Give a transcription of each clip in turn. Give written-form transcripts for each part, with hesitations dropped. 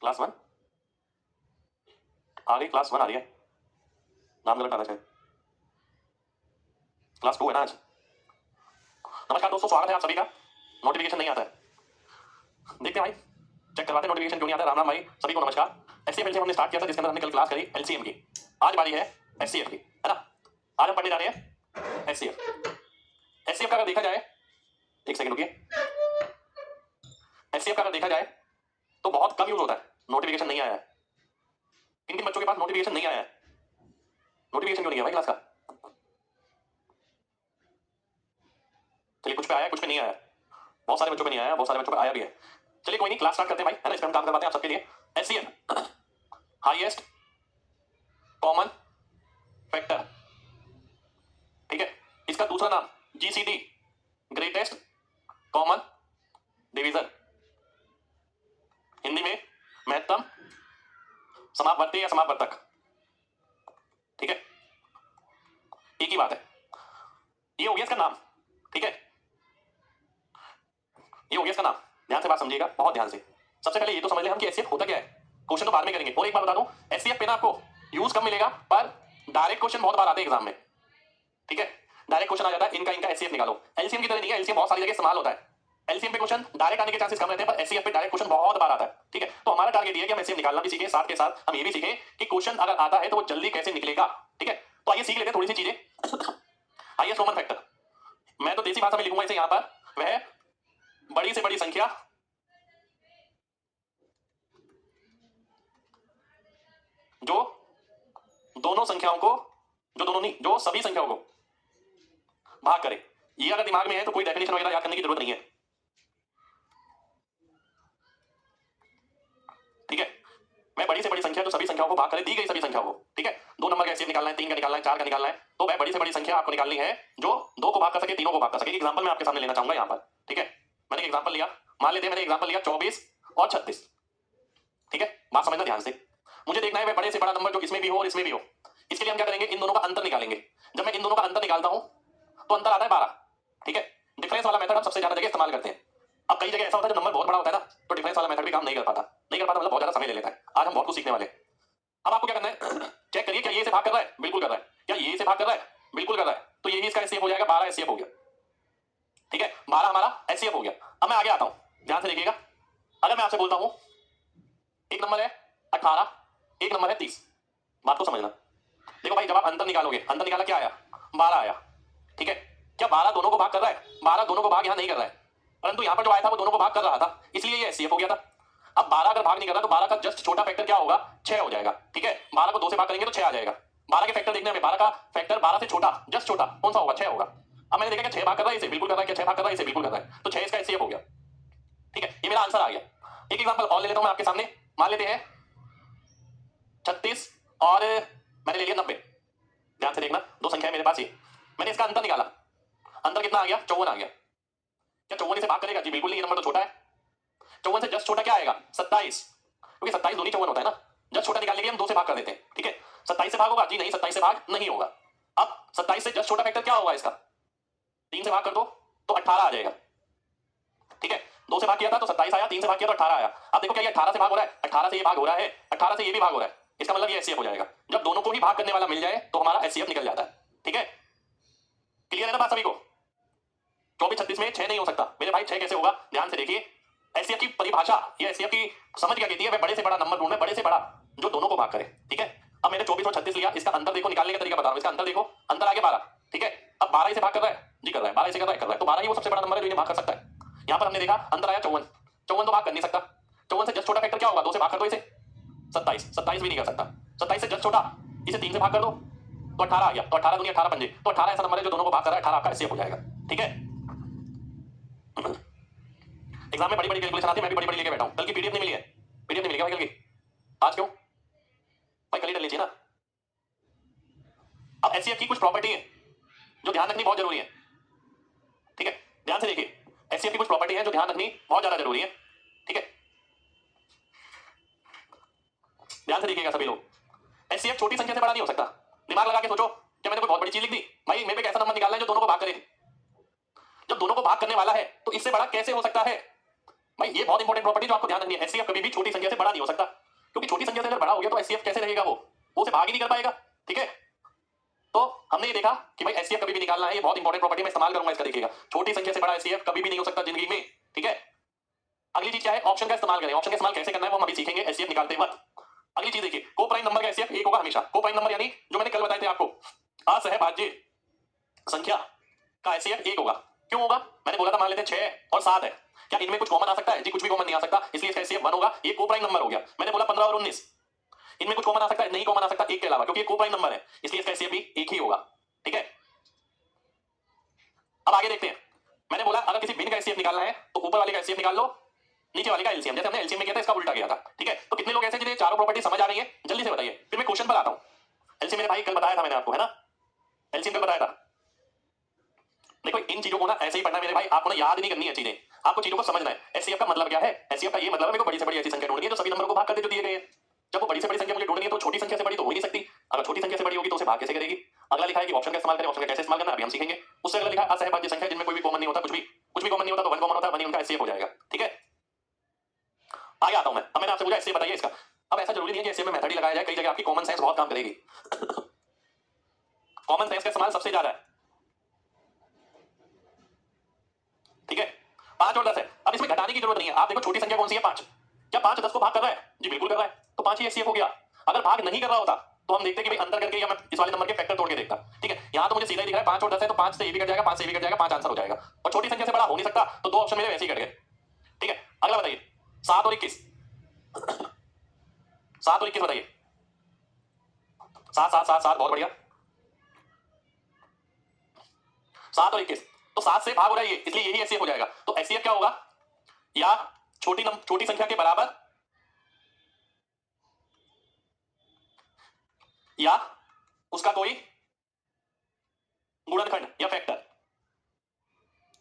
Class one आ गई, class one आ रही है, नाम गलत डाला शायद, क्लास टू है ना आज। नमस्कार दोस्तों, स्वागत है आप सभी का। नोटिफिकेशन नहीं आता है, देखते हैं भाई, चेक करवाते हैं नोटिफिकेशन क्यों नहीं आता। राम राम भाई सभी को नमस्कार। एचसीएफ से हमने स्टार्ट किया था, जिसके अंदर हमने कल क्लास करी एलसीएम की। आज बारी है एचसीएफ की, है ना। आज हम पढ़ने जा रहे हैं एचसीएफ। एचसीएफ का अगर देखा जाए, एक सेकंड रुकिए, एचसीएफ का अगर देखा जाए तो बहुत कम यूज होता है, नोटिफिकेशन नहीं आया है। किन किन बच्चों के पास नोटिफिकेशन नहीं आया है? नोटिफिकेशन क्यों नहीं है भाई क्लास का? चलिए, कुछ पे आया है, कुछ पे नहीं आया है। बहुत सारे बच्चों पे नहीं आया है, बहुत सारे बच्चों पे आया भी है। चलिए कोई नहीं, क्लास स्टार्ट करते हैं भाई, है ना। इस पर हम काम करवाते हैं आप सबके लिए। एचसीएफ, हाईएस्ट कॉमन फैक्टर, ठीक है। इसका दूसरा नाम GCD, greatest common division, Hindi में महत्तम समापवर्ती या समापवर्तक, ठीक है। एक ही बात है, ये हो गया इसका नाम, ठीक है। ये हो गया इसका नाम, ध्यान से बात समझिएगा, बहुत ध्यान से। सबसे पहले ये तो समझ लें हम कि एचसीएफ होता क्या है। क्वेश्चन तो बाद में करेंगे, और एक बार बता दूं, एचसीएफ पे ना आपको यूज कम मिलेगा, पर डायरेक्ट क्वेश्चन बहुत बार आते हैं एग्जाम में, ठीक है। डायरेक्ट क्वेश्चन आ जाता है, इनका इनका एचसीएफ निकालो। एलसीएम की तरह नहीं है, एलसीएम बहुत सारी जगह इस्तेमाल होता है। एलसीएम पे क्वेश्चन डायरेक्ट आने के चांसेस कम रहते हैं, पर एचसीएफ पे डायरेक्ट क्वेश्चन बहुत बार आता है, ठीक है। तो हमारा टारगेट ये है कि हम एचसीएफ निकालना भी सीखें, साथ के साथ हम ये भी सीखें कि क्वेश्चन अगर आता है तो वो जल्दी कैसे निकलेगा, ठीक है। तो आइए सीख लेते हैं थोड़ी सी चीजें। हाईएस्ट कॉमन फैक्टर, मैं तो देसी भाषा में लिखूंगा इसे यहां पर, वह बड़ी से बड़ी संख्या जो दोनों संख्याओं को, जो दोनों नहीं, जो सभी संख्याओं को भाग करे। ये अगर दिमाग में है तो कोई डेफिनेशन वगैरह याद करने की जरूरत नहीं है, ठीक है। मैं बड़ी से बड़ी संख्या जो सभी संख्याओं को भाग करे, दी गई सभी संख्याओं को, ठीक है। 2 नंबर का एचसीएफ निकालना है, 3 का निकालना है, 4 का निकालना है, तो वह बड़ी से बड़ी संख्या आपको निकालनी है जो 2 को भाग कर सके, 3 को भाग कर सके। एग्जांपल मैं आपके सामने लेना चाहूंगा यहां पर, ठीक है। मैंने एग्जांपल लिया, मान लेते हैं मैंने एग्जांपल लिया 24 और 36, ठीक है। बात समझना ध्यान से, मुझे देखना है वह बड़े से बड़ा नंबर जो इसमें भी हो और इसमें भी हो। इसके लिए हम क्या करेंगे, इन दोनों का अंतर निकालेंगे। जब मैं इन दोनों का अंतर निकालता हूं तो अंतर आता है 12, ठीक है। डिफरेंस वाला मेथड हम सबसे ज्यादा जगह इस्तेमाल करते हैं। अब कई जगह ऐसा होता है जब नंबर बहुत बड़ा होता है ना, तो डिफरेंस वाला मेथड भी काम नहीं कर पाता, नहीं कर पाता मतलब बहुत ज्यादा समय ले लेता है। आज हम बहुत कुछ सीखने वाले हैं। अब आपको क्या करना है, चेक करिए क्या ये से भाग कर रहा है, बिल्कुल कर रहा है। क्या ये से भाग कर रहा है, बिल्कुल कर रहा है। तो ये भी इसका एचसीएफ हो जाएगा, 12 एचसीएफ हो गया, ठीक है। 12 हमारा एचसीएफ हो गया। अब मैं आगे आता हूं, ध्यान से देखिएगा। अगर मैं आपसे बोलता हूं एक नंबर है 18, एक नंबर है 30, बात को समझना। देखो भाई, जब आप अंतर निकालोगे, अंतर निकाला क्या आया, 12 आया, ठीक है। क्या 12 दोनों को भाग कर रहा है? 12 दोनों को भाग यहां नहीं कर रहा है, परंतु यहां पर जो आया था वो दोनों को भाग कर रहा था, इसलिए ये एचसीएफ हो गया था। अब 12 अगर भाग नहीं कर रहा तो 12 का जस्ट छोटा फैक्टर क्या होगा, 6 हो जाएगा, ठीक है। 12 को 2 से भाग करेंगे तो 6 आ जाएगा। 12 के फैक्टर देखने में 12 का फैक्टर 12 से छोटा, जस्ट छोटा कौन सा होगा, 6 होगा। अब मैंने देखा कि 6 भाग कर रहा है, इसे बिल्कुल कर रहा है, क्या 6 भाग कर रहा है, इसे बिल्कुल कर रहा है, तो 6 इसका एचसीएफ हो गया, ठीक है। ये मेरा आंसर आ गया। एक एग्जांपल और ले लेता हूं मैं आपके सामने, मान लेते हैं 36 और मैंने ले लिया 90। ध्यान से देखना, दो संख्या है मेरे पास, ये मैंने इसका अंतर निकाला, अंतर कितना आ गया, 54 आ गया। क्या 54 से भाग करेगा जी, बिल्कुल नहीं, ये नंबर तो छोटा है। 54 से जस्ट छोटा क्या आएगा, 27, क्योंकि 27 दूनी 54 होता है ना। जस्ट छोटा निकालने के लिए हम 2 से भाग कर देते हैं, ठीक है। 27 से भाग होगा जी, नहीं 27 से भाग नहीं होगा। अब 27 से जस्ट छोटा फैक्टर क्या होगा इसका, 3 से भाग कर दो तो 18 आ जाएगा, ठीक है। 2 से भाग किया था तो 27 आया, 3 से भाग किया तो 18 आया। अब देखो क्या ये 18 से भाग हो रहा है, 18 से ये भाग हो रहा है, 18 से ये भी भाग हो रहा है, इसका मतलब ये एचसीएफ हो जाएगा। जब दोनों को ही भाग करने वाला मिल जाए तो हमारा एचसीएफ निकल जाता है, ठीक है। क्लियर है ना बात सभी को? 24 36 में 6 नहीं हो सकता मेरे भाई, 6 कैसे होगा, ध्यान से देखिए। एचसीएफ की परिभाषा, ये एचसीएफ की समझ क्या कहती है, वह बड़े से बड़ा नंबर ढूंढना, बड़े से बड़ा जो दोनों को भाग करे, ठीक है। अब मैंने 24 और 36 लिया, इसका अंतर देखो, निकालने का तरीका बता रहा हूं। इसका अंतर देखो, अंतर आ गया 12, ठीक है। अब 12 से भाग कर रहा है जी, कर रहा है, 12 से कर रहा है, तो 12 ही वो सबसे बड़ा नंबर है जो इन्हें भाग कर सकता है। यहां पर हमने देखा अंतर आया 54, 54 तो भाग कर नहीं सकता। 54 से जस्ट छोटा फैक्टर क्या होगा, 2 से भाग कर दो इसे, 27, 27 भी नहीं कर सकता। 27 से जस्ट छोटा, इसे 3 से भाग कर दो तो 18 आ गया, तो 18 दुनिया 18 पंजे, तो 18 ऐसा नंबर है जो दोनों को भाग कर रहा है, 18 आपका एचसीएफ हो जाएगा, ठीक है। एग्जाम में बड़ी बड़ी कैलकुलेशन आती है, मैं भी बड़ी बड़ी लेके बैठा हूं। कल की पीडीएफ नहीं मिली है, पीडीएफ नहीं मिली भाई कल की, आज क्यों भाई, कल ही कर लीजिए ना। अब एचसीएफ की कुछ प्रॉपर्टी है जो ध्यान रखनी बहुत जरूरी है, ठीक है। ध्यान से देखिए, एचसीएफ की कुछ प्रॉपर्टी है जो ध्यान रखनी बहुत ज्यादा जरूरी है, ठीक है। ध्यान से देखिएगा सभी लोग, एचसीएफ छोटी संख्या से बड़ा नहीं हो सकता। दिमाग लगा के सोचो, क्या मैंने कोई बहुत बड़ी चीज लिख दी भाई, मेरे पे कैसा नंबर निकालना है जो दोनों को भाग करे। जब दोनों को भाग करने वाला है तो इससे बड़ा कैसे हो सकता है, भाई ये बहुत इंपॉर्टेंट प्रॉपर्टी जो आपको ध्यान रखनी है, एचसीएफ कभी भी छोटी संख्या से बड़ा नहीं हो सकता, क्योंकि छोटी संख्या से अगर बड़ा हो गया तो एचसीएफ कैसे रहेगा, वो उसे भाग ही नहीं कर पाएगा। ठीक है, तो हमने ये देखा कि भाई एचसीएफ कभी भी निकालना है, ये बहुत इंपॉर्टेंट प्रॉपर्टी मैं इस्तेमाल करूंगा इसका, देखिएगा छोटी संख्या से बड़ा एचसीएफ कभी भी नहीं हो सकता जिंदगी में। ठीक है, अगली चीज क्या है, ऑप्शन का इस्तेमाल करें। ऑप्शन का इस्तेमाल कैसे करना है वो हम अभी सीखेंगे एचसीएफ निकालते वक्त। अगली चीज देखिए, को प्राइम नंबर का एचसीएफ एक होगा हमेशा। को प्राइम नंबर यानी जो मैंने कल बताए थे आपको, असहभाज्य संख्या का एचसीएफ एक होगा। क्यों होगा, मैंने बोला था मान लेते हैं 6 और 7 है, क्या इनमें कुछ कॉमन आ सकता है? जी कुछ भी कॉमन नहीं आ सकता, इसलिए इसका एचसीएफ 1 होगा। ये को प्राइम नंबर हो गया। मैंने बोला 15 और 19, इनमें कुछ कॉमन आ सकता है? नहीं कॉमन आ सकता एक के अलावा, क्योंकि ये को प्राइम नंबर है, इसलिए इसका एचसीएफ भी एक ही होगा। ठीक है, अब आगे देखते हैं। मैंने बोला अगर किसी भिन्न का एचसीएफ निकालना है तो ऊपर वाले का एचसीएफ निकाल लो, नीचे वाले का एलसीएम। जैसे हमने एलसीएम में किया था, इसका उल्टा किया था। ठीक है, तो कितने लोग ऐसे जिन्हें चारों प्रॉपर्टी समझ आ रही है, जल्दी से बताइए, फिर मैं क्वेश्चन पर आता हूं। एलसीएम मेरे भाई कल बताया था मैंने आपको, है ना, एलसीएम कल बताया था। देखो इन चीजों को ना ऐसे ही पढ़ना है मेरे भाई, आपको ना याद नहीं करनी है चीजें, आपको चीजों को समझना है। एचसीएफ का मतलब क्या है? एचसीएफ का ये मतलब है मेरे को बड़ी से बड़ी ऐसी संख्या ढूंढनी है जो सभी नंबरों को भाग करके जो दिए गए हैं। जब वो बड़ी से बड़ी संख्या मुझे ढूंढनी है तो छोटी संख्या से बड़ी तो हो ही नहीं सकती। अगर छोटी संख्या से बड़ी होगी तो उसे भाग कैसे करेगी? अगला लिखा है कि ऑप्शन का इस्तेमाल करें। ऑप्शन का कैसे इस्तेमाल करना अभी हम सीखेंगे। उससे अगला लिखा है असहभाज्य संख्या जिनमें कोई भी कॉमन नहीं होता, कुछ भी कॉमन नहीं होता, तो 1 कॉमन होता है, 1 ही उनका एचसीएफ हो जाएगा। ठीक है, आगे आता हूं मैं। अब मैंने आपसे पूछा एचसीएफ बताइए इसका। अब ऐसा जरूरी नहीं है कि एचसीएफ में मेथड ही लगाया जाए, कई जगह आपकी कॉमन सेंस बहुत काम करेगी। कॉमन सेंस का इस्तेमाल सबसे ज्यादा है। ठीक है, 5 और 10 है। अब इसमें घटाने की जरूरत नहीं है। आप देखो छोटी संख्या कौन सी है, 5। क्या 5 10 को भाग कर रहा है? जी बिल्कुल कर रहा है, तो 5 ही एचसीएफ हो गया। अगर भाग नहीं कर रहा होता तो हम देखते कि भाई अंतर करके, या मैं इस वाले नंबर के फैक्टर तोड़ के देखता। ठीक है, यहां तो मुझे सीधा ही दिख रहा है 5 और 10 है, तो 5 से ये भी कट जाएगा, 5 से ये भी कट जाएगा, 5 आंसर हो जाएगा। और छोटी संख्या से बड़ा हो नहीं सकता, तो 2 ऑप्शन मेरे वैसे ही कट गए। ठीक है, अगला बताइए 7 और 21। 7 और 21 बताइए। 7 7 7 7, बहुत बढ़िया। 7 और 21, तो 7 से भाग हो रहा है ये, इसलिए यही एचसीएफ हो जाएगा। तो एचसीएफ क्या होगा, या छोटी संख्या के बराबर या उसका कोई गुणनखंड या फैक्टर।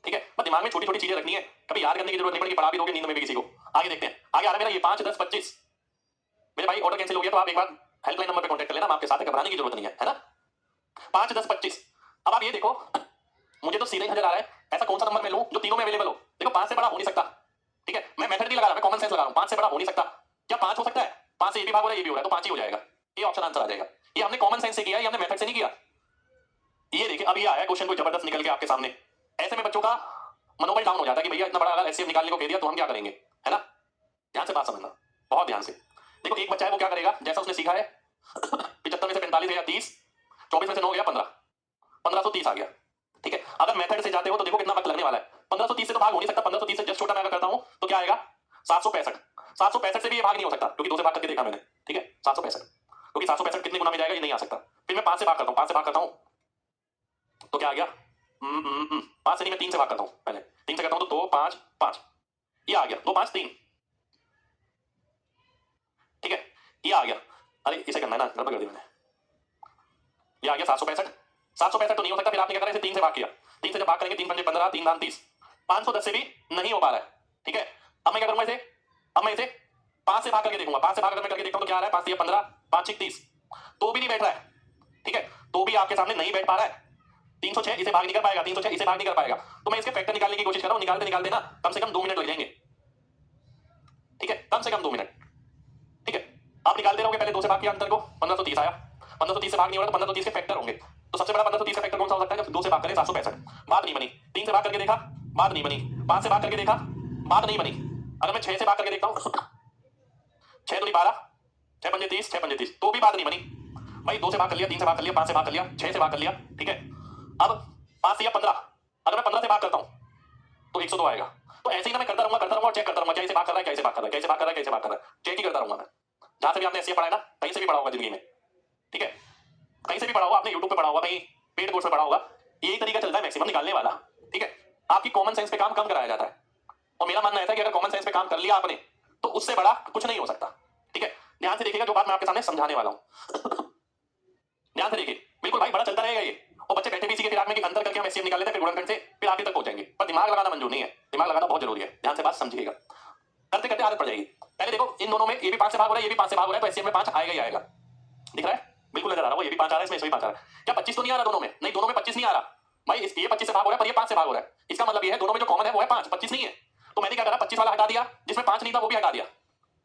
ठीक है, बस दिमाग में छोटी छोटी चीजें रखनी है, कभी याद करने की जरूरत नहीं पड़ेगी, पढ़ा भी दोगे नींद में भी किसी को। आगे देखते हैं, आगे आ रहा है मेरा ये 5 10 25। मेरे भाई ऑर्डर कैंसिल हो गया तो आप एक बार हेल्पलाइन नंबर पे कांटेक्ट कर लेना, हम आपके साथ है, घबराने की जरूरत नहीं है ना। 5 10 25। अब आप ये देखो, मुझे तो सीधा ही नजर आ रहा है ऐसा कौन सा नंबर मैं लूं जो तीनों में अवेलेबल हो। देखो 5 से बड़ा हो नहीं सकता। ठीक है, मैं मेथड नहीं लगा रहा, मैं कॉमन सेंस लगा रहा हूं। 5 से बड़ा हो नहीं सकता। क्या 5 हो सकता है? 5 से ये भी भाग हो रहा है, ये भी हो रहा है, तो 5 ही हो जाएगा। ये ऑप्शन आंसर आ जाएगा। ये हमने कॉमन सेंस से किया, ये हमने मेथड से नहीं किया। ये देखिए अब ये आया क्वेश्चन कोई जबरदस्त निकल के आपके सामने। ऐसे में बच्चों का मनोबल डाउन हो जाता है कि भैया इतना बड़ा अगर एचसीएफ निकालने को कह दिया तो हम क्या करेंगे, है ना। ध्यान से बात समझना, बहुत ध्यान से। देखो एक बच्चा है, वो क्या करेगा, जैसा उसने सीखा है 75 में से 45 गया 30, 24 में से 9 गया 15, 1530 आ गया। ठीक है, अगर मेथड से जाते हो तो देखो कितना वक्त लगने वाला है। 1530 से तो भाग हो नहीं सकता। 1530 से जस्ट छोटा मैं अगर करता हूं तो क्या आएगा, 765। 765 से भी ये भाग नहीं हो सकता, क्योंकि 2 से भाग करके देखा मैंने। ठीक है, 765, क्योंकि 765 कितने गुना में जाएगा ये नहीं आ सकता। फिर मैं 5 से भाग करता हूं, 5 से भाग करता हूं तो क्या आ गया, 5 से नहीं, मैं 3 से भाग करता हूं। पहले 3 से करता हूं तो 2 5 5, ये आ गया 2 5 3। ठीक है, ये आ गया, अरे इसे करना है ना, गड़बड़ कर दी मैंने। ये आ गया 765। 765 तो नहीं हो सकता, फिर आपने क्या करा, इसे 3 से भाग किया। 3 से जब भाग करेंगे 3 पंजे 15, 3 दान 30, 510 से भी नहीं हो पा रहा है। ठीक है, अब मैं क्या करूंगा इसे, अब मैं इसे 5 से भाग करके देखूंगा। 5 से भाग अगर मैं करके देखता हूं तो क्या आ रहा है, 5 से 15, 5 6 30, तो भी नहीं बैठ रहा है। ठीक है, तो भी आपके सामने नहीं बैठ पा रहा है। 306 इसे भाग नहीं कर पाएगा, 306 इसे भाग नहीं कर पाएगा। तो मैं इसके फैक्टर निकालने की कोशिश कर रहा हूं, निकालते निकालते ना कम से कम 2 मिनट लग जाएंगे। ठीक है, कम से कम 2 मिनट। ठीक है, आप निकालते रहोगे, पहले 2 से भाग किया अंतर को, 1530 आया। 1530 से भाग नहीं हो रहा तो 1530 के फैक्टर होंगे। तो सबसे बड़ा 1530 का फैक्टर कौन सा हो सकता है, जब 2 से भाग करें 765, बात नहीं बनी। 3 से भाग करके देखा, बात नहीं बनी। 5 से भाग करके देखा, बात नहीं बनी। अगर मैं 6 से भाग करके देखता हूं 6 दूनी 12, 6 पंजे 30, 6 पंजे 30, तो भी बात नहीं बनी। भाई 2 से भाग कर लिया, 3 से भाग कर लिया, 5 से भाग कर लिया, 6 से भाग कर लिया। ठीक है, अब 5 से 15, अगर मैं 15 से भाग करता हूं तो 102 आएगा। तो ऐसे ही ना मैं करता रहूंगा और चेक करता रहूंगा, क्या इसे भाग कर रहा है, क्या इसे भाग कर रहा है, क्या इसे भाग कर रहा है, क्या इसे भाग कर रहा है, चेक ही करता रहूंगा मैं। जहां से भी आपने एचसीएफ पढ़ा है ना, कहीं से भी पढ़ा होगा जिंदगी में। ठीक है, कहीं से भी पढ़ा होगा, आपने यूट्यूब पे पढ़ा होगा, कहीं पेड कोर्स में पढ़ा होगा, यही तरीका चलता है मैक्सिमम निकालने वाला। ठीक है, आपकी कॉमन सेंस पे काम कम कराया जाता है, और मेरा मानना ऐसा है कि अगर कॉमन सेंस पे काम कर लिया आपने तो उससे बड़ा कुछ नहीं हो सकता। ठीक है, ध्यान से देखिएगा जो बात मैं आपके सामने समझाने वाला हूं। ध्यान से देखिए, बिल्कुल भाई बड़ा चलता रहेगा ये, और बच्चे बैठे भी इसी के फिराक में कि अंतर करके हम एचसीएफ निकाल लेते हैं, फिर गुणनखंड से फिर आगे तक पहुंचेंगे। पर दिमाग लगाना मंजूर नहीं है, दिमाग लगाना बहुत जरूरी है। ध्यान से बात समझिएगा, करते करते आदत पड़ जाएगी। पहले देखो इन दोनों में ये भी 5 से भाग हो रहा है, ये भी 5 से भाग हो रहा है, तो एचसीएफ में 5 आएगा ही आएगा। दिख रहा है, बिल्कुल नजर आ रहा है, ये भी 5 आ रहा है, इसमें भी 5 आ रहा है। क्या 25 तो नहीं आ रहा दोनों में? नहीं, दोनों में 25 नहीं आ रहा भाई। ये 25 से भाग हो रहा है, पर ये 5 से भाग हो रहा है। इसका मतलब ये है दोनों में जो कॉमन है वो है 5, 25 नहीं है। तो मैंने क्या करा, 25 25 वाला हटा दिया, जिसमें 5 नहीं था वो भी हटा दिया।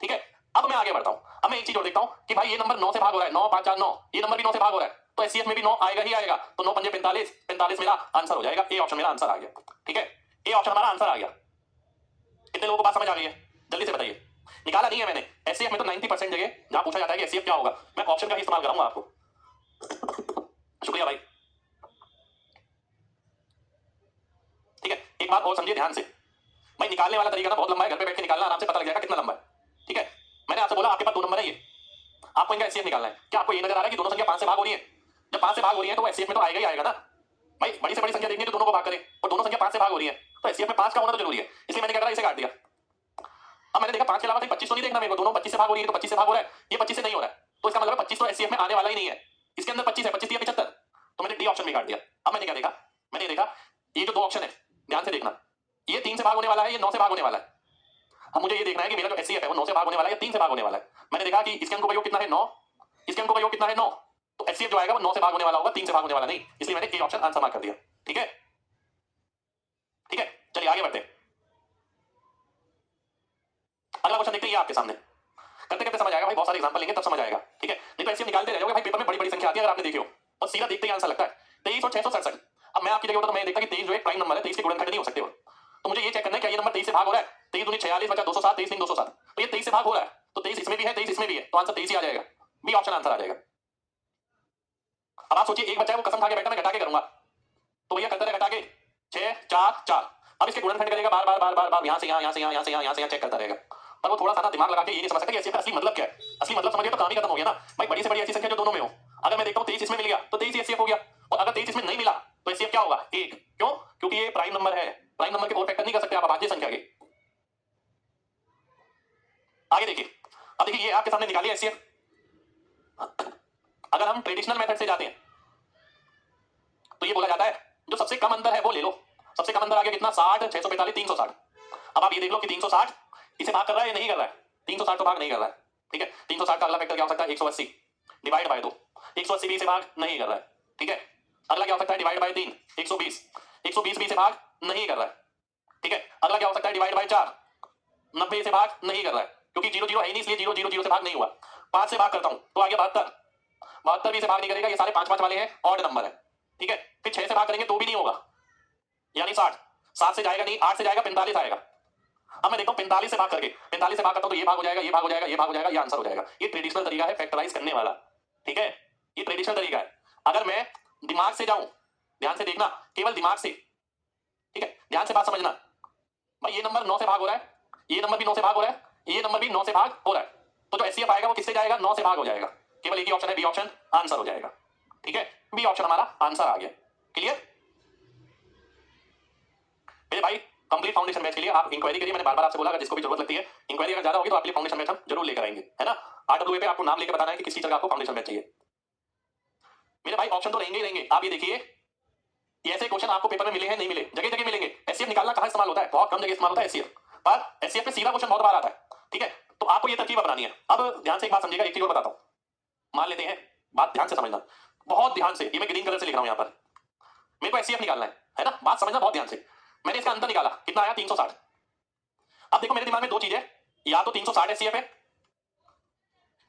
ठीक है, अब मैं आगे बढ़ता हूं। अब मैं एक चीज और देखता हूं कि भाई ये नंबर 9 से भाग हो रहा है, 9 5 4 9, ये नंबर भी 9 से भाग हो रहा है, तो एचसीएफ में भी 9 आएगा ही आएगा। तो 9 पंजे 45, 45 मेरा आंसर हो जाएगा। ए ऑप्शन मेरा आंसर आ गया। ठीक है, ए ऑप्शन हमारा आंसर आ गया। कितने लोगों को बात समझ आ गई है, जल्दी से बताइए। निकाला नहीं है मैंने, एचसीएफ में तो 90% जगह जहां पूछा जाता है कि एचसीएफ क्या होगा, मैं ऑप्शन का ही इस्तेमाल करूंगा आपको। शुक्रिया भाई। ठीक है, एक बात और समझिए ध्यान से भाई, निकालने वाला तरीका ना बहुत लंबा है, घर पे बैठ के निकालना आराम से पता लग जाएगा कितना लंबा है। ठीक है, मैंने आपसे बोला आपके पास 2 नंबर है, ये आपको इनका एचसीएफ निकालना है। क्या आपको ये नजर आ रहा है कि दोनों संख्या 5 से भाग हो रही है? जब 5 से भाग हो रही है तो एचसीएफ में तो आएगा ही आएगा ना भाई। बड़ी से बड़ी संख्या देखनी है तो दोनों को भाग करें, और दोनों संख्या 5 से भाग हो रही है तो एचसीएफ में 5 का होना तो जरूरी है, इसलिए मैंने क्या करा, इसे काट दिया। अब मैंने देखा 5 के अलावा 25 तो नहीं देखना मेरे को, दोनों 25 से भाग हो रही है तो 25 से भाग हो रहा है, ये 25 से नहीं हो रहा है, तो इसका मतलब 25 तो एचसीएफ में आने वाला ही नहीं है। इसके अंदर 25 है, 25 दिया 75, तो मैंने डी ऑप्शन में काट दिया। अब मैंने क्या देखा, मैंने देखा ये जो 2 ऑप्शन है, ध्यान से देखना, ये 3 से भाग होने वाला है, ये 9 से भाग होने वाला है। अब मुझे ये देखना है कि मेरा जो एचसीएफ है वो 9 से भाग होने वाला है या 3 से भाग होने वाला है। मैंने देखा कि इसके अंकों का योग कितना है, 9, इसके अंकों का योग कितना है, 9, तो एचसीएफ जो आएगा वो 9 से भाग होने वाला होगा, 3 से भाग होने वाला नहीं, इसलिए मैंने ए ऑप्शन आंसर मार्क कर दिया। ठीक है, ठीक है, चलिए आगे बढ़ते हैं। अगला क्वेश्चन देखते हैं, ये आपके सामने, करते करते समझ आएगा भाई, बहुत सारे एग्जांपल लेंगे तब समझ आएगा। ठीक है, नहीं तो एचसीएफ निकालते रह जाओगे भाई, पेपर में बड़ी बड़ी संख्या आती है, अगर आपने देखी हो, और सीधा देखते ही आंसर लगता है 23 और 667। अब मैं आपकी जगह होता तो मैं देखता कि 23 जो एक प्राइम नंबर है, 23 के गुणनखंड नहीं हो सकते हो, तो मुझे ये चेक करना है क्या ये नंबर 23 से भाग हो रहा है। 23 दूनी 46 बचा 207, 23 नहीं 207, तो ये 23 से भाग हो रहा है, तो 23 इसमें भी है, 23 इसमें भी है, तो आंसर 23 ही आ जाएगा, बी ऑप्शन आंसर आ जाएगा। अब आप सोचिए, एक बच्चा है वो कसम खा के बैठा मैं घटा के करूंगा, तो भैया करता रहे घटा के 6 4 4, अब इसके गुणनखंड करेगा बार बार बार बार बार, यहां से यहां, यहां से यहां, यहां से यहां, यहां से यहां चेक करता रहेगा, पर वो थोड़ा सा ना दिमाग लगा के ये नहीं समझ सकता कि एचसीएफ का असली मतलब क्या है। असली मतलब समझिए तो काम ही खत्म हो गया ना भाई, बड़ी से बड़ी ऐसी संख्या जो दोनों में हो। अगर मैं देखता हूं 23 इसमें मिल गया तो 23 एचसीएफ हो गया, और अगर 23 इसमें नहीं मिला तो एचसीएफ क्या होगा, 1। क्यों? क्योंकि ये प्राइम नंबर है, प्राइम नंबर के 4 फैक्टर नहीं कर सकते आप अभाज्य संख्या के। आगे देखिए, अब देखिए ये आपके सामने निकालिए एचसीएफ। अगर हम ट्रेडिशनल मेथड से जाते हैं तो ये बोला जाता है जो सबसे कम अंतर है वो ले लो। सबसे कम अंतर आ गया कितना, 60, 645, 360। अब आप ये देख लो कि 360 इसे भाग कर रहा है या नहीं कर रहा है, 360 तो भाग नहीं कर रहा है। ठीक है, 360 का अगला फैक्टर क्या हो सकता है, 180 डिवाइड बाय 2, 180 भी इसे भाग नहीं कर रहा है। ठीक है, अगला क्या हो सकता है, डिवाइड बाय 3, 120, 120 भी इसे भाग नहीं कर रहा है। ठीक है, अगला क्या हो सकता है, डिवाइड बाय 4, 90 इसे भाग नहीं कर रहा है, क्योंकि 0 0 है ही नहीं, इसलिए 0 0 0 से भाग नहीं हुआ। 5 से भाग करता हूं तो आ गया 72, 72 भी इसे भाग नहीं करेगा, ये सारे 5 5 वाले हैं, ऑड नंबर है। ठीक है, फिर 6 से भाग करेंगे तो भी नहीं होगा, यानी 60, 7 से जाएगा नहीं, 8 से जाएगा 45 आएगा। अब मैं देखता हूं 45 से भाग करके, 45 से भाग करता हूं तो ये भाग हो जाएगा, ये भाग हो जाएगा, ये भाग हो जाएगा, ये आंसर हो जाएगा। ये ट्रेडिशनल तरीका है फैक्टराइज करने वाला। ठीक है, ये ट्रेडिशनल तरीका है। अगर मैं दिमाग से जाऊं, ध्यान से देखना, केवल दिमाग से, ठीक है, ध्यान से बात समझना भाई, ये नंबर 9 से भाग हो रहा है, ये नंबर भी 9 से भाग हो रहा है, ये नंबर भी 9 से भाग हो रहा है, तो जो एचसीएफ आएगा वो किससे जाएगा, 9 से भाग हो जाएगा। केवल एक ही ऑप्शन है, बी ऑप्शन आंसर हो जाएगा। ठीक है, बी ऑप्शन हमारा आंसर आ गया। क्लियर मेरे भाई? कंप्लीट फाउंडेशन बैच के लिए आप इंक्वायरी करिए, मैंने बार बार आपसे बोला, अगर जिसको भी जरूरत लगती है इंक्वायरी अगर ज्यादा होगी तो आपके लिए फाउंडेशन बैच हम जरूर लेकर आएंगे, है ना। आरडब्ल्यूए पे आपको नाम लेकर बताना है कि किस चीज का आपको फाउंडेशन बैच चाहिए। मेरे भाई ऑप्शन तो रहेंगे ही रहेंगे। आप ये देखिए, ऐसे क्वेश्चन आपको पेपर में मिले हैं, नहीं मिले, जगह जगह मिलेंगे। एचसीएफ निकालना कहां इस्तेमाल होता है, बहुत कम जगह इस्तेमाल होता है एचसीएफ, पर एचसीएफ पे सीधा क्वेश्चन बहुत बार आता है। ठीक है, तो आपको ये तरकीब अपनानी है। अब ध्यान से एक बात समझिएगा, एक चीज और बताता हूं, मान लेते हैं, बात ध्यान से समझना, बहुत ध्यान से, ये मैं ग्रीन कलर से लिख रहा हूं यहां पर, मेरे को एचसीएफ निकालना है ना, बात समझना बहुत ध्यान से। मैंने इसका अंतर निकाला, कितना आया, 360। अब देखो मेरे दिमाग में दो चीजें, या तो 360 एचसीएफ है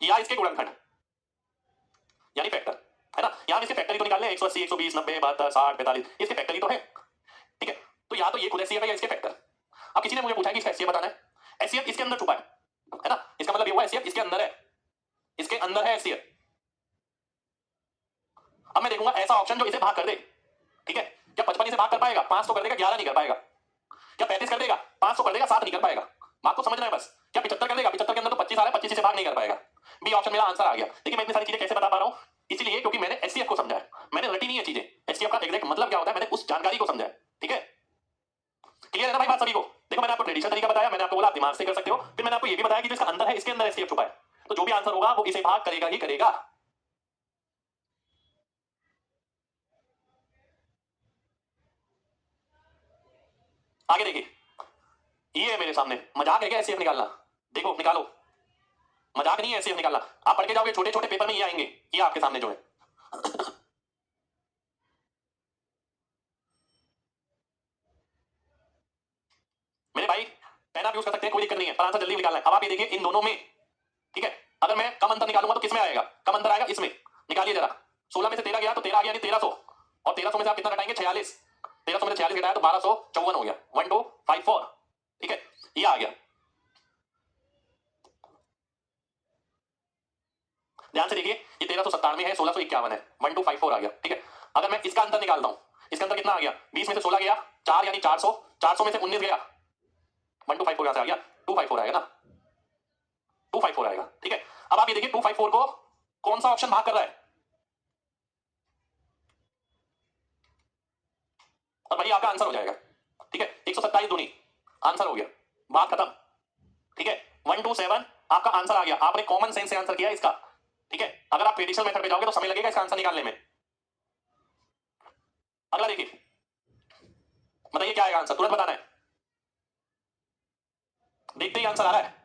या इसके गुणनखंड यानी फैक्टर, है ना। यहां इसके फैक्टर ही तो निकालने, 180, 120, 90, 72, 60, 45, इसके फैक्टर ही तो है। ठीक है, तो या तो ये खुद एचसीएफ है या इसके फैक्टर। अब किसी ने मुझे पूछा कि इसका एचसीएफ बताना है, एचसीएफ इसके अंदर छुपा है ना, इसका मतलब ये हुआ एचसीएफ इसके अंदर है, इसके अंदर है एचसीएफ। अब मैं देखूंगा ऐसा ऑप्शन जो इसे भाग कर दे। ठीक है, क्या 55 से भाग कर पाएगा, 5 तो कर देगा, 11 नहीं कर पाएगा। क्या 35 कर देगा, 5 तो कर देगा, 7 नहीं कर पाएगा। बात को समझना है बस। क्या 75 कर देगा, 75 के अंदर तो 25 आ रहा है, 25 से भाग नहीं कर पाएगा। बी ऑप्शन मेरा आंसर आ गया। देखिए मैं इतनी सारी चीजें कैसे बता पा रहा हूं, इसीलिए क्योंकि मैंने एचसीएफ को समझा है, मैंने रटी नहीं है चीजें, एचसीएफ का एग्जैक्ट मतलब क्या होता है मैंने उस जानकारी को समझा है। ठीक है, क्लियर है ना भाई बात सभी को? देखो मैंने आपको ट्रेडिशनल तरीका बताया, मैंने आपको बोला आप दिमाग से कर सकते हो, फिर मैंने आपको ये भी बताया कि जो इसका अंदर है इसके अंदर एचसीएफ छुपा है, तो जो भी आंसर होगा वो इसे भाग करेगा ही करेगा। आगे देखिए, ये है मेरे सामने, मजाक है क्या एचसीएफ निकालना? देखो निकालो, मजाक नहीं है एचसीएफ निकालना। आप पढ़ के जाओगे छोटे छोटे पेपर में ये आएंगे, ये आपके सामने जो है। मेरे भाई पेन आप यूज कर सकते हैं, कोई दिक्कत नहीं है, पर आंसर जल्दी निकालना है। अब आप ये देखिए इन दोनों में, ठीक है, अगर मैं कम अंतर निकालूंगा तो किसमें आएगा, कम अंतर आएगा इसमें। निकालिए जरा, 16 में से 13 गया तो 13 आ गया, यानी 1300, और 1300 में से आप कितना घटाएंगे, 46, 1300 में से 46 घटाया तो 1254 हो गया, 1254, ठीक है, ये आ गया। ध्यान से देखिए, ये 1397 है, 1651 है, 1254 आ गया, ठीक है। अगर मैं इसका अंतर निकालता हूं, इसका अंतर कितना आ गया, 20 में से 16 गया, 4 यानी 400, 400 में से 19 गया, 1254 यहां से आ गया, 254 आएगा ना, 254 आएगा, ठीक है। अब आप ये देखिए 254 को कौन सा ऑप्शन भाग कर रहा है, और वही आपका आंसर हो जाएगा, ठीक है। 127 दूनी, आंसर हो गया, बात खत्म, ठीक है। 127 आपका आंसर आ गया, आपने कॉमन सेंस से आंसर किया इसका, ठीक है। अगर आप ट्रेडिशनल मेथड पे जाओगे तो समय लगेगा इसका आंसर निकालने में। अगला देखिए, बताइए क्या आएगा आंसर, तुरंत बताना है, देखते ही आंसर आ रहा है।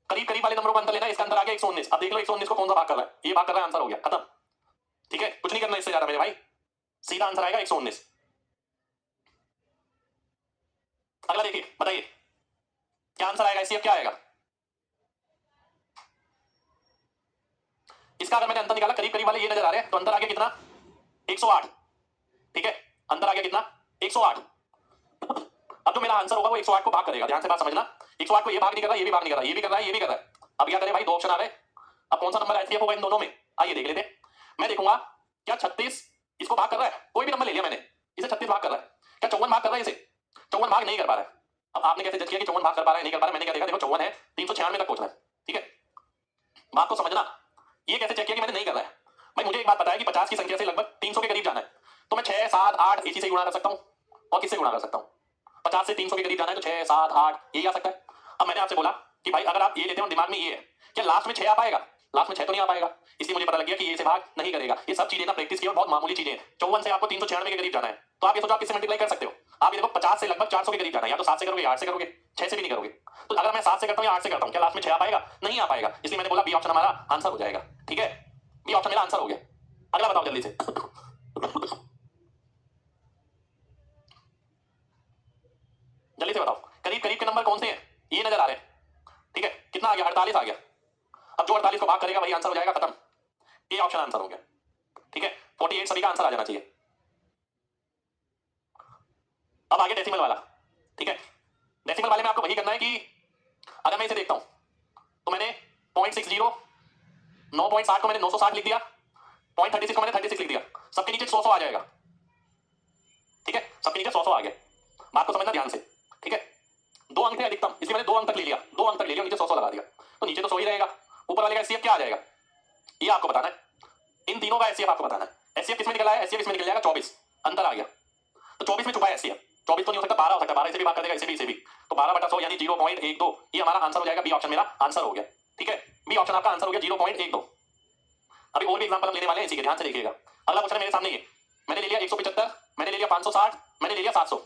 करीब करीब वाले नंबरों का अंतर लेना है, इसका अंतर आ गया 119। अब देख लो 119 को कौन सा भाग कर रहा है, ये भाग कर रहा है, आंसर हो गया, खत्म, ठीक है। कुछ नहीं करना इससे ज्यादा मेरे भाई, सीधा आंसर आएगा 119। अगला देखिए, बताइए क्या आंसर आएगा, इससे क्या आएगा। इसका अगर मैंने अंतर निकाला, करीब करीब वाले ये नजर आ रहे हैं, तो अंतर आ गया कितना, 108, ठीक है। अंतर आ गया कितना, 108। अब जो मेरा आंसर होगा वो 108 को भाग करेगा, ध्यान से बात समझना। 108 को ये भाग नहीं कर रहा, ये भी भाग नहीं कर रहा, ये भी कर रहा है, ये भी कर रहा है। अब क्या करें भाई, दो ऑप्शन आ गए, अब कौन सा नंबर एचसीएफ होगा इन दोनों में, आइए देख लेते। मैं देखूंगा क्या 36 इसको भाग कर रहा है, कोई भी नंबर ले लिया मैंने, इसे 36 भाग कर रहा है, क्या 54 भाग कर रहा है इसे, 54 भाग नहीं कर पा रहा है। अब आपने कैसे जज किया कि 54 भाग कर पा रहा है, नहीं कर पा रहा है, मैंने क्या देखा, देखो 54 है, 396 तक पहुंचना है, ठीक है। बात को समझना, ये कैसे चेक किया कि मैंने नहीं कर रहा है भाई, मुझे एक बात पता है कि 50 की संख्या से लगभग 300 के करीब जाना है, तो मैं 6 7 8 इसी से गुणा कर सकता हूं, और किससे गुणा कर सकता हूं, 50 से 300 के करीब जाना है तो 6 7 8 यही आ सकता है। अब मैंने आपसे बोला कि भाई अगर आप ये लेते हो दिमाग में ये है, क्या लास्ट में 6 आ पाएगा, लास्ट में 6 तो नहीं आ पाएगा, इसलिए मुझे पता लग गया कि ये से भाग नहीं करेगा। ये सब चीजें ना प्रैक्टिस की और बहुत मामूली चीजें हैं। 54 से आपको 396 के करीब जाना है, तो आप ये सोचो आप किससे मल्टीप्लाई कर सकते हो। आप ये देखो 50 से लगभग 400 के करीब जाना है, या तो 7 से करोगे, 8 से करोगे, 6 से भी नहीं करोगे। तो अगर मैं 7 से करता हूं या 8 से करता हूं, क्या लास्ट में 6 आ पाएगा, नहीं आ पाएगा, इसलिए मैंने बोला बी ऑप्शन हमारा आंसर हो जाएगा, ठीक है। बी ऑप्शन मेरा आंसर हो गया। अगला बताओ जल्दी से, जल्दी से बताओ, करीब करीब के नंबर कौन से हैं, ये नजर आ रहे हैं, ठीक है। कितना आ गया, 48 आ गया। अब जो 48 को भाग करेगा वही आंसर हो जाएगा, खत्म, ये ऑप्शन आंसर हो गया, ठीक है। 48 सभी का आंसर आ जाना चाहिए। अब आगे डेसिमल वाला, ठीक है। डेसिमल वाले में आपको वही करना है कि अगर मैं इसे देखता हूं तो मैंने 0.60 9.60 को मैंने 960 लिख दिया, 0.36 को मैंने 36 लिख दिया, सबके नीचे 100 आ जाएगा, ठीक है। सबके नीचे 100 आ गया, बात को समझना ध्यान से, ठीक है। 2 अंक थे अधिकतम, इसलिए मैंने 2 अंक तक ले लिया, 2 अंक तक ले लिया, नीचे 100 लगा दिया, तो नीचे तो 100 ही रहेगा, ऊपर वाले का एचसीएफ क्या आ जाएगा, ये आपको बताना है। इन तीनों का एचसीएफ आपको बताना है। एचसीएफ किसमें निकला है, एचसीएफ इसमें निकल जाएगा 24, अंतर आ गया, तो 24 में छुपा है एचसीएफ, 24 तो नहीं हो सकता, 12 हो सकता है, 12 इसे भी भाग कर देगा, इसे भी, तो 12/100 यानी 0.12, ये हमारा आंसर हो जाएगा, बी ऑप्शन मेरा आंसर हो गया, ठीक है। बी ऑप्शन आपका आंसर हो गया 0.12। अभी और भी एग्जांपल हम लेने वाले हैं इसी के, ध्यान से देखिएगा। अगला क्वेश्चन मेरे सामने ये, मैंने ले लिया 175, मैंने ले लिया 560, मैंने ले लिया 700,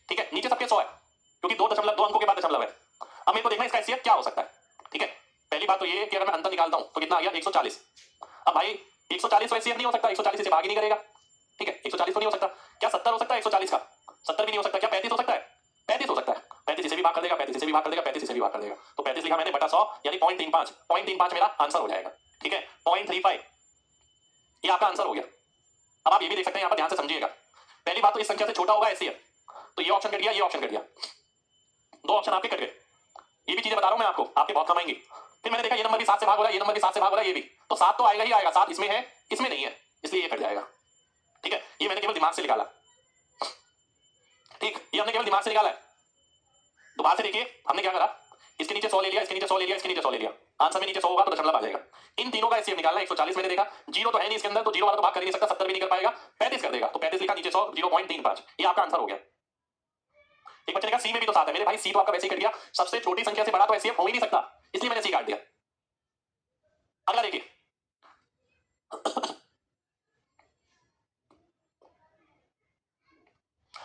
ठीक है। नीचे सबके 100 है, क्योंकि 2 अंकों के बाद दशमलव है। अब मेरे को देखना इसका एचसीएफ क्या हो सकता है, ठीक है। पहली बात तो ये कि अगर मैं अंतर निकालता हूं तो कितना आ गया, 140। अब भाई 140 तो एचसीएफ नहीं हो सकता, 140 से भाग ही नहीं करेगा, ठीक है। 140 तो नहीं हो सकता, क्या 70 हो सकता है 140 का, 70 भी नहीं हो सकता, क्या 35 हो सकता है, 35 हो सकता है, 35 इसे भी भाग कर देगा, 35 इसे भी भाग कर देगा, 35 इसे भी भाग कर देगा, तो 35 लिखा मैंने बटा 100 यानी 0.35, 0.35 मेरा आंसर हो जाएगा, ठीक है। 0.35 ये आपका आंसर हो गया। अब आप ये भी देख सकते हैं, यहां पर ध्यान से समझिएगा, पहली बात तो इस संख्या से छोटा होगा एचसीएफ, तो ये ऑप्शन कट गया, ये ऑप्शन कट गया, 2 ऑप्शन आपके कट गए। ये भी चीजें बता रहा हूं मैं आपको, आपके बहुत कम आएंगी। फिर मैंने देखा ये नंबर भी 7 से भाग हो रहा है, ये नंबर भी 7 से भाग हो रहा है, ये भी, तो 7 तो आएगा ही आएगा, 7 इसमें है, इसमें नहीं है, इसलिए ये कट जाएगा, ठीक है। ये मैंने केवल दिमाग से निकाला, ठीक, ये हमने केवल दिमाग से निकाला है। दोबारा से देखिए हमने क्या करा, इसके नीचे 100 ले लिया, इसके नीचे 100 ले लिया, इसके नीचे 100 ले लिया, आंसर में नीचे 100 होगा तो दशमलव आ जाएगा। इन तीनों का एचसीएफ निकालना है। 140 मैंने देखा, जीरो तो है नहीं इसके अंदर, तो जीरो वाला तो भाग कर ही नहीं सकता, 70 भी नहीं कर पाएगा, 35 कर देगा, तो 35 लिखा, नीचे 100, 0.35, ये आपका आंसर हो गया। एक बच्चे ने कहा सी में भी तो 7 है, मेरे भाई सी तो आपका वैसे ही कट गया, सबसे छोटी संख्या से बड़ा तो एचसीएफ हो ही नहीं सकता, इसलिए मैंने सी काट दिया। अगला देखिए,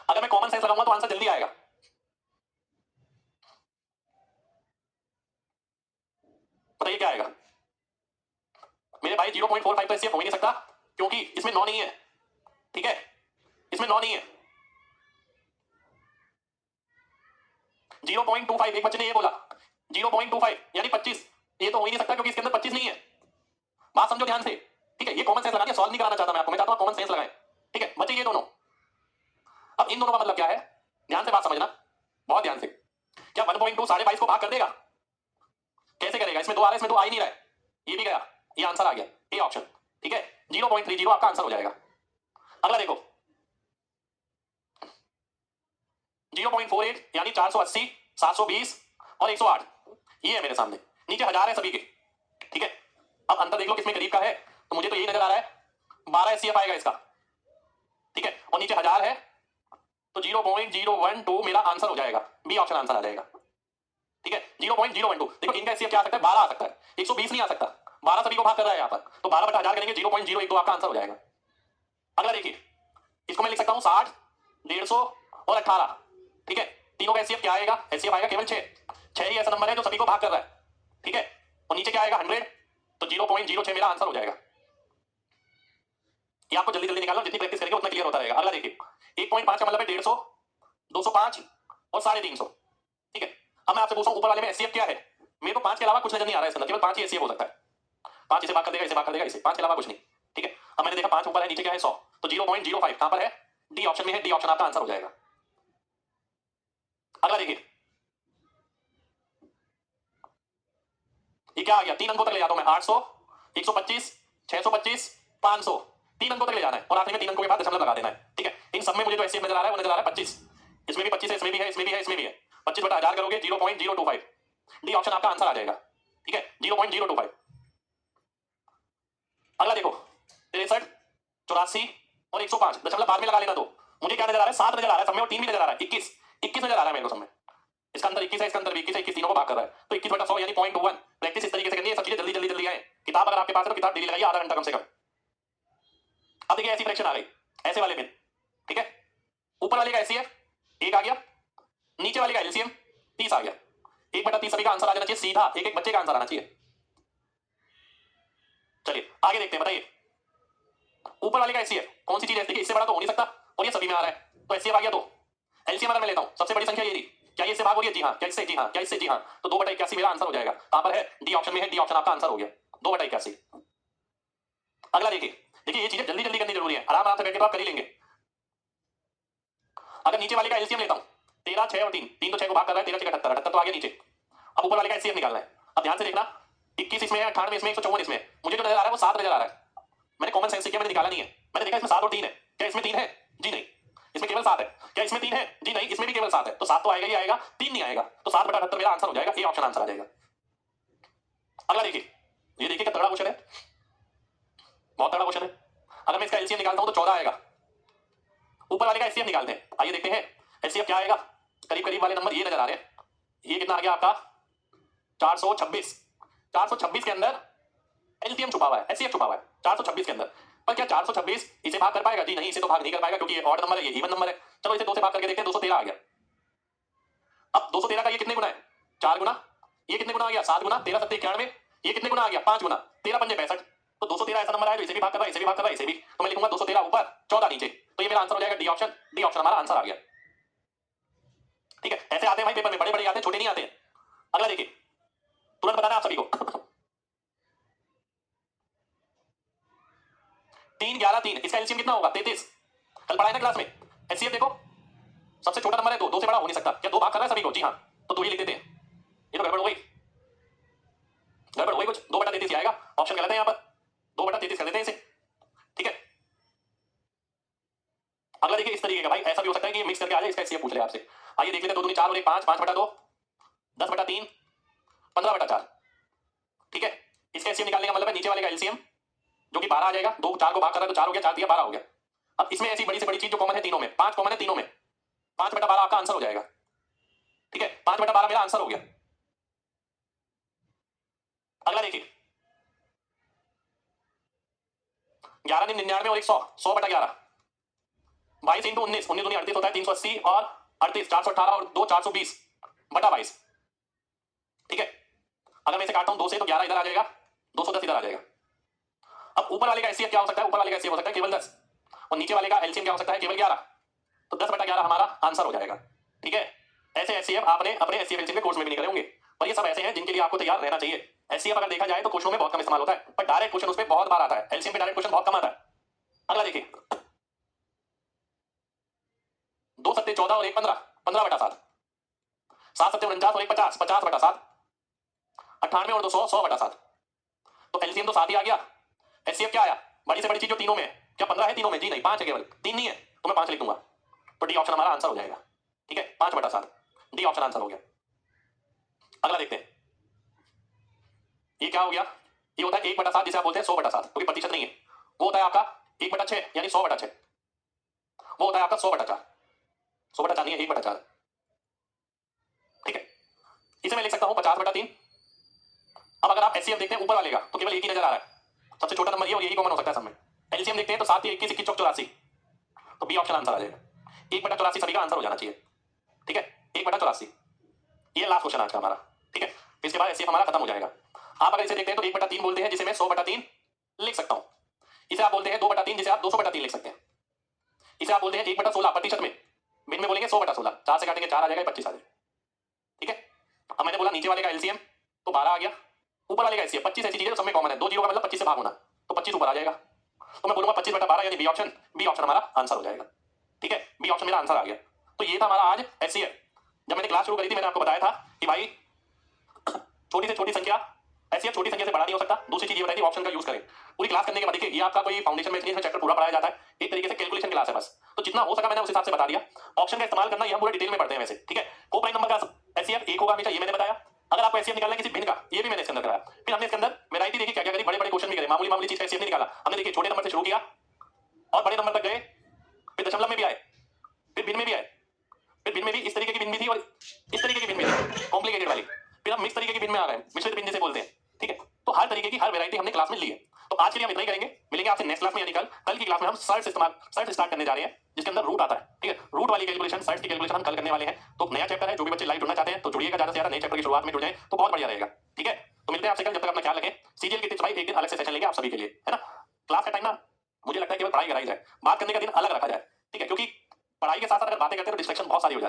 अगर मैं कॉमन सेंस लगाऊंगा तो आंसर जल्दी आएगा। बताइए क्या आएगा मेरे भाई, 0.45 तो एचसीएफ हो ही नहीं सकता, क्योंकि इसमें 9 नहीं है, ठीक है, इसमें 9 नहीं है, 0.25, एक बच्चे ने ये बोला 0.25 यानी 25, ये तो हो ही नहीं सकता क्योंकि इसके अंदर 25 नहीं है। बात समझो ध्यान से, ठीक है, ये कॉमन सेंस लगानी है, सॉल्व नहीं कराना चाहता मैं आपको, मैं चाहता हूं कॉमन सेंस लगाएं, ठीक है बच्चे ये दोनों। अब इन दोनों का मतलब क्या है, ध्यान से बात समझना, बहुत ध्यान से। क्या 1.2 22.5 को भाग कर देगा? कैसे करेगा? इसमें 2 आ रहा है, इसमें 2 आ ही नहीं रहा है, ये भी गया, ये आंसर आ गया, ए ऑप्शन, ठीक है 0.30 आपका आंसर हो जाएगा। अगला देखो 0.48 यानी 480, 720 और 108, ये है मेरे सामने, नीचे 1000 है सभी के, ठीक है। अब अंतर देख लो किसमें करीब का है, तो मुझे तो यही नजर आ रहा है 12 एचसीएफ आएगा इसका, ठीक है, और नीचे 1000 है तो 0.012 मेरा आंसर हो जाएगा, बी ऑप्शन आंसर आ जाएगा, ठीक है 0.012। देखो इनका एचसीएफ क्या आ सकता है, 12 आ सकता है, 120 नहीं आ सकता, 12 सभी को भाग कर रहा है यहाँ पर, तो 12 बटा 1000 करेंगे 0.012 आपका आंसर हो जाएगा। अगला देखिए, इसको मैं लिख सकता हूं 60, 150 और 18, ठीक है, तीनों का एचसीएफ क्या आएगा, एचसीएफ आएगा केवल 6 ही ऐसा नंबर है जो सभी को भाग कर रहा है, ठीक है, और नीचे क्या आएगा 100, तो 0.06 मेरा आंसर हो जाएगा। ये आपको जल्दी जल्दी निकालना, जितनी प्रैक्टिस करेंगे उतना क्लियर होता रहेगा। अगला देखिए 1.5 का मतलब है 150, 205 और 350, ठीक है। अब मैं आपसे पूछूं ऊपर वाले में एचसीएफ क्या है, मेरे को 5 के अलावा कुछ नजर नहीं आ रहा है, इसके अंदर केवल 5 ही एचसीएफ हो सकता है, 5 इसे भाग कर देगा, इसे भाग कर देगा, इसे 5 के अलावा कुछ नहीं, ठीक है। अब मैंने देखा 5 ऊपर है, नीचे क्या है 100, तो 0.05 कहां पर है, डी ऑप्शन में है, डी ऑप्शन आपका आंसर हो जाएगा। अगला देखिए ये क्या आ गया, 3 अंकों तक ले जाता हूं मैं, 800, 125, 625, 500, 3 अंकों तक ले जाना है और आखिर में 3 अंकों के बाद दशमलव लगा देना है, ठीक है। इन सब में मुझे जो एचसीएफ नजर आ रहा है वो नजर आ रहा है 25, इसमें भी 25 है, इसमें भी है, इसमें भी है, इसमें भी है, 25 बटा 1000 करोगे 0.025, डी ऑप्शन आपका आंसर आ जाएगा, ठीक है 0.025। अगला देखो 63, 84 और 105, दशमलव बाद में लगा लेना, तो मुझे क्या नजर आ रहा है, 7 नजर आ रहा है सब में और 3 भी नजर आ रहा है, 21 21 नजर आ रहा है मेरे को सब में, इसका अंदर 21 है, इसका अंदर भी 21 है, 21 तीनों को भाग कर रहा है, तो 21 बटा 100 यानी 0.1। प्रैक्टिस इस तरीके से करनी है, सब चीजें जल्दी जल्दी जल्दी आए, किताब अगर आपके पास है तो किताब डेली लगाइए, आधा घंटा कम से कम। अब देखिए ऐसी फ्रैक्शन आ गई, ऐसे वाले में, ठीक है, ऊपर वाले का एचसीएफ 1 आ गया, नीचे वाले का एलसीएम 30 आ गया, 1 बटा 30 सभी का आंसर आ जाना चाहिए सीधा, एक एक बच्चे का आंसर आना चाहिए। चलिए आगे देखते हैं, बताइए ऊपर वाले का एचसीएफ कौन सी चीज है, देखिए इससे बड़ा तो हो नहीं सकता और ये सभी में आ रहा है, तो एचसीएफ आ गया, तो एलसीएम अगर मैं लेता हूं सबसे बड़ी संख्या ये रही, क्या ये इससे भाग हो रही है, जी हाँ, क्या इससे, जी हाँ, क्या इससे, जी हाँ, तो 2 बटा 81 मेरा आंसर हो जाएगा, कहां पर है, डी ऑप्शन में है, डी ऑप्शन आपका आंसर हो गया 2 बटा 81। अगला देखिए, देखिए ये चीजें जल्दी जल्दी करनी जरूरी है, आराम आराम से बैठ के तो आप कर ही लेंगे। अगर नीचे वाले का एलसीएम लेता हूं 13, 6 और 3, 3 तो 6 को भाग कर रहा है, 13 6 78, 78 तो आ गया नीचे। अब ऊपर वाले का एलसीएम निकालना है, अब ध्यान से देखना 21 इसमें है, 98 इसमें, 154 इसमें, मुझे जो नजर आ रहा है वो 7 नजर आ रहा है, मैंने कॉमन सेंस से किया, मैंने निकाला नहीं है, मैंने देखा इसमें 7 और 3 है, क्या इसमें 3 है, जी नहीं, इसमें केवल 7 है, क्या इसमें 3 है, जी नहीं, इसमें भी केवल 7 है, तो 7 तो आएगा ही आएगा, 3 नहीं आएगा, तो 7 बटा 78 मेरा आंसर हो जाएगा, ए ऑप्शन आंसर आ जाएगा। अगला देखिए, ये देखिए क्या तगड़ा क्वेश्चन है, बहुत तगड़ा क्वेश्चन है। अगर मैं इसका एलसीएम निकालता हूं तो 14 आएगा, ऊपर वाले का एचसीएफ निकालते हैं, आइए देखते हैं एचसीएफ क्या आएगा, करीब करीब वाले नंबर ये नजर आ रहे हैं, ये कितना आ गया आपका 426, 426 के अंदर एलसीएम छुपा हुआ है, एचसीएफ छुपा हुआ है 426 के अंदर, पर क्या 426 इसे भाग कर पाएगा, जी नहीं, इसे तो भाग नहीं कर पाएगा क्योंकि ये ऑड नंबर है, ये इवन नंबर है, चलो इसे 2 से भाग करके देखते हैं, 213 आ गया। अब 213 का ये कितने गुना है, 4 गुना, ये कितने गुना आ गया 7 गुना, 13 7 91, ये कितने गुना आ गया 5 गुना, 13 पंजे 65, तो 213 ऐसा नंबर आया जो इसे भी भाग कर रहा है, इसे भी भाग कर रहा है, इसे भी, तो मैं लिखूंगा 213 ऊपर 14 नीचे, तो ये मेरा आंसर हो जाएगा डी ऑप्शन, डी ऑप्शन हमारा आंसर आ गया, ठीक है। ऐसे आते हैं भाई पेपर में, बड़े बड़े आते हैं, छोटे नहीं आते हैं। अगला देखिए, तुरंत बताना आप सभी को 3 11 3, इसका एलसीएम कितना होगा 33, कल पढ़ाया ना क्लास में, एचसीएफ देखो सबसे छोटा नंबर है 2, 2 से बड़ा हो नहीं सकता, क्या 2 भाग कर रहा है सभी को, जी हाँ, तो 2 ही लिख देते हैं, ये तो गड़बड़ हो गई, गड़बड़ हो गई कुछ, 2 बटा 33 आएगा, ऑप्शन गलत है यहाँ पर, 2 बटा 33 कर देते हैं इसे, ठीक है। अगला देखिए इस तरीके का, भाई ऐसा भी हो सकता है कि ये मिक्स करके आ जाए, इसका एचसीएफ पूछ ले आपसे, आइए देख लेते हैं, 2 दूनी 4 और 1 5, 5 बटा 2 10 बटा 3 15 बटा 4, ठीक है। इसका एचसीएफ निकालने का मतलब है नीचे वाले का एलसीएम जो कि 12 आ जाएगा, 2 4 को भाग कर रहा है तो 4 हो गया, 4 दिया 12 हो गया। अब इसमें ऐसी बड़ी से बड़ी चीज जो कॉमन है तीनों में, 5 कॉमन है तीनों में, 5 बटा 12 आपका आंसर हो जाएगा, ठीक है, 5 बटा 12 मेरा आंसर हो गया। अगला देखिए 11 दिन 99 और 100, 100 बटा 11, 22 इंटू 19, 19 दूनी 38 होता है, 380 और 38 418 और 2 420 बटा 22, ठीक है। अगर मैं इसे काटता हूं 2 से तो 11 इधर आ जाएगा, 210 इधर आ जाएगा। अब ऊपर वाले का एचसीएफ क्या हो सकता है, ऊपर वाले का एचसीएफ हो सकता है केवल 10 और नीचे वाले का एलसीएम क्या हो सकता है केवल 11, तो 10 बटा 11 हमारा आंसर हो जाएगा, ठीक है। ऐसे एचसीएफ आपने अपने एचसीएफ एलसीएम के कोर्स में भी नहीं करे होंगे, पर ये सब ऐसे हैं जिनके लिए आपको तैयार रहना चाहिए। एचसीएफ अगर देखा जाए तो क्वेश्चनों में बहुत कम इस्तेमाल होता है, पर डायरेक्ट क्वेश्चन उस पर बहुत बार आता है। एलसीएम पे डायरेक्ट क्वेश्चन बहुत कम आता है। अगला देखिए, 2 सत्ते 14 और 1 15, 15/7, 7 सत्ते 49 और 1 50, 50/7, 98 और 2 100, 100/7। तो एलसीएम तो 7 ही आ गया। एचसीएफ क्या आया? बड़ी से बड़ी चीज जो तीनों में है। क्या 15 है तीनों में? जी नहीं, 5 है केवल, 3 नहीं है, तो मैं 5 लिख दूंगा। तो डी ऑप्शन हमारा आंसर हो जाएगा। ठीक है, 5/7, डी ऑप्शन आंसर हो गया। अगला देखते हैं, ये क्या हो गया? ये होता है 1/7, जिसे आप बोलते हैं 100/7, क्योंकि प्रतिशत नहीं है। वो होता है आपका 1/6 यानी 100/6। वो होता है आपका 100/4, 100/4 नहीं है, 1/4। ठीक है, इसे मैं लिख सकता हूं 50/3। अब अगर आप एचसीएफ देखते हैं ऊपर वाले का, तो केवल एक ही नजर आ रहा है, सबसे छोटा नंबर ये और यही कॉमन हो सकता है सब में। एलसीएम देखते हैं तो 7 21 21 84, तो बी ऑप्शन आंसर आ जाएगा। 1/84 सभी का आंसर हो जाना चाहिए। ठीक है, 1/84, ये लास्ट क्वेश्चन आज का हमारा। ठीक है, इसके बाद एचसीएफ हमारा खत्म हो जाएगा। आप अगर इसे देखते हैं तो 1/3 बोलते हैं, जिसे मैं 100/3 लिख सकता हूं। इसे आप बोलते हैं 2/3, जिसे आप 200/3 लिख सकते हैं। इसे आप बोलते हैं 1/16 प्रतिशत में, भिन्न में बोलेंगे 100/16, 4 से काटेंगे 4 आ जाएगा, 25 आ जाएगा। ठीक है, अब मैंने बोला नीचे वाले का एलसीएम तो 12 आ गया, ऊपर वाले का एचसीएफ 25 ऐसी चीज है सब में कॉमन है, 2 जीरो का मतलब 25 से भाग होना, तो 25 ऊपर आ जाएगा। तो मैं बोलूंगा 25/12 यानी बी ऑप्शन, बी ऑप्शन हमारा आंसर हो जाएगा। ठीक है, बी ऑप्शन मेरा आंसर आ गया। तो ये था हमारा आज एचसीएफ। जब मैंने क्लास शुरू करी थी मैंने आपको बताया था कि भाई छोटी से छोटी संख्या एचसीएफ छोटी संख्या से बड़ा नहीं हो सकता। दूसरी चीज ये बताई थी ऑप्शन का यूज करें। पूरी क्लास करने के बाद देखिए ये आपका कोई फाउंडेशन में इसमें चैप्टर पूरा पढ़ाया जाता है, एक तरीके से कैलकुलेशन क्लास है बस, तो जितना हो सका मैंने उस हिसाब से बता दिया। ऑप्शन का इस्तेमाल करना ये हम पूरे डिटेल में पढ़ते हैं वैसे। ठीक है, को प्राइम नंबर का एचसीएफ 1 होगा हमेशा, ये मैंने बताया। अगर आपको एचसीएफ निकालना है किसी भिन्न का, ये भी मैंने इसके अंदर कराया। फिर हमने इसके अंदर वैरायटी देखी, क्या क्या करी, बड़े बड़े क्वेश्चन भी करे, मामूली मामूली चीज का एचसीएफ नहीं निकाला हमने। देखिए छोटे नंबर से शुरू किया और बड़े नंबर तक गए, फिर दशमलव में भी आए, फिर भिन्न में भी आए, फिर भिन्न में भी इस तरीके की भिन्न भी थी और इस तरीके की भिन्न भी थी, कॉम्प्लिकेटेड वाली। फिर हम मिक्स तरीके की भिन्न में आ गए, मिश्रित भिन्न जिसे बोलते हैं। ठीक है, तो हर तरीके की हर वैरायटी हमने क्लास में ली है। तो आज के लिए हम इतना ही करेंगे, मिलेंगे आपसे नेक्स्ट क्लास में, यानी कल की क्लास में हम सर्च स्टार्ट करने जा रहे हैं, जिसके अंदर रूट आता है। ठीक है, रूट वाली कैलकुलेशन, सर्च की कैलकुलेशन हम कल करने वाले हैं। तो नया चैप्टर है, जो भी बच्चे लाइव जुड़ना चाहते हैं तो जुड़िएगा, ज्यादा से ज्यादा नए चैप्टर की शुरुआत में जुड़ जाए तो बहुत बढ़िया रहेगा। ठीक है, तो मिलते हैं आपसे कल, जब तक अपना ख्याल रखें। सीजीएल की टिप्स भाई एक दिन अलग से सेशन लेंगे आप सभी के लिए, है ना। क्लास का टाइम ना मुझे लगता है केवल पढ़ाई कराई जाए, बात करने का दिन अलग रखा जाए। ठीक है, क्योंकि पढ़ाई के साथ साथ अगर बातें करते हैं तो डिस्ट्रैक्शन बहुत सारी हो जाती है।